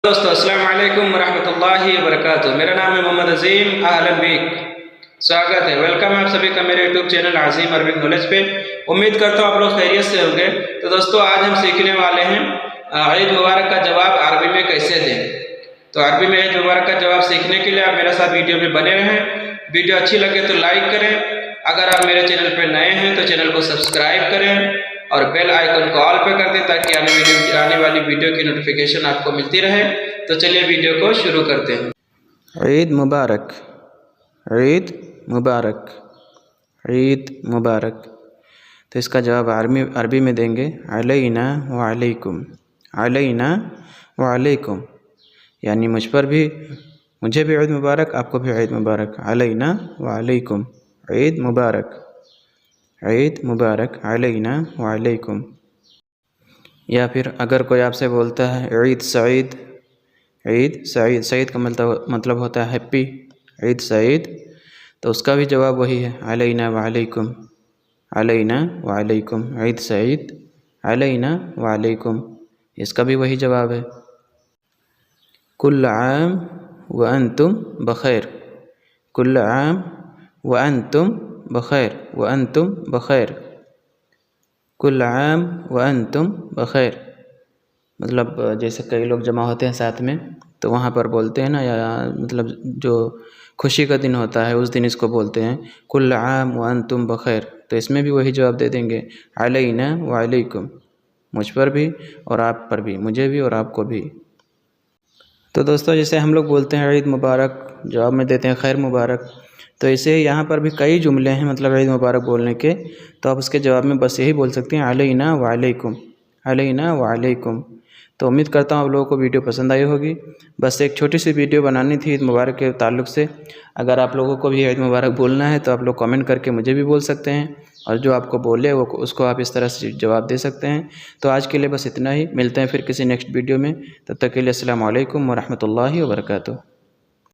दोस्तों अस्सलाम वालेकुम रहमतुल्लाहि व बरकातुहू। मेरा नाम है मोहम्मद अजीम। अहलन बिक, स्वागत है, वेलकम है आप सभी का मेरे यूट्यूब चैनल अजीम अरबिक नॉलेज पे। उम्मीद करता हूँ आप लोग खैरियत से होंगे। तो दोस्तों आज हम सीखने वाले हैं ईद मुबारक का जवाब अरबी में कैसे दें। तो अरबी में ईद मुबारक का जवाब सीखने के लिए आप मेरे साथ वीडियो में बने रहें। वीडियो अच्छी लगे तो लाइक करें, अगर आप मेरे चैनल पर नए हैं तो चैनल को सब्सक्राइब करें और बेल आइकन को ऑल पे कर दें ताकि आने वाली वीडियो की नोटिफिकेशन आपको मिलती रहे। तो चलिए वीडियो को शुरू करते हैं। ईद मुबारक, ईद मुबारक, ईद मुबारक। तो इसका जवाब अरबी में देंगे अलैना व अलैकुम, अलैना व अलैकुम, यानी मुझे भी ईद मुबारक, आपको भी ईद मुबारक। अलैना व अलैकुम, ईद मुबारक, ईद मुबारक अलैना व अलैकुम। या फिर अगर कोई आपसे बोलता है ईद सईद, ईद सईद, सईद का मतलब होता है हैप्पी, ईद सईद, तो उसका भी जवाब वही है अलैना व अलैकुम, अलैना व अलैकुम, ईद सईद, अलैना व अलैकुम, इसका भी वही जवाब है। कुल्ल आम व अंतुम बखैर, कुल्ल आम व अंतुम बखैर, व अंतुम बखैर, कुल्ल आम व अंतुम बखैर। मतलब जैसे कई लोग जमा होते हैं साथ में तो वहाँ पर बोलते हैं ना, या मतलब जो खुशी का दिन होता है उस दिन इसको बोलते हैं कुल्ल आम व अंतुम बखैर। तो इसमें भी वही जवाब दे देंगे अलैना व अलैकुम, मुझ पर भी और आप पर भी, मुझे भी और आपको भी। तो दोस्तों जैसे हम लोग बोलते हैं ईद मुबारक, जवाब में देते हैं खैर मुबारक, तो ऐसे ही यहाँ पर भी कई जुमले हैं मतलब ईद मुबारक बोलने के। तो आप उसके जवाब में बस यही बोल सकते हैं अलैना व अलैकुम, अलैना व अलैकुम। तो उम्मीद करता हूँ आप लोगों को वीडियो पसंद आई होगी। बस एक छोटी सी वीडियो बनानी थी ईद मुबारक के ताल्लुक़ से। अगर आप लोगों को भी ईद मुबारक बोलना है तो आप लोग कमेंट करके मुझे भी बोल सकते हैं, और जो आपको बोले वो उसको आप इस तरह से जवाब दे सकते हैं। तो आज के लिए बस इतना ही, मिलते हैं फिर किसी नेक्स्ट वीडियो में। तब तक के लिए अस्सलाम वालेकुम व रहमतुल्लाहि व बरकातुहू।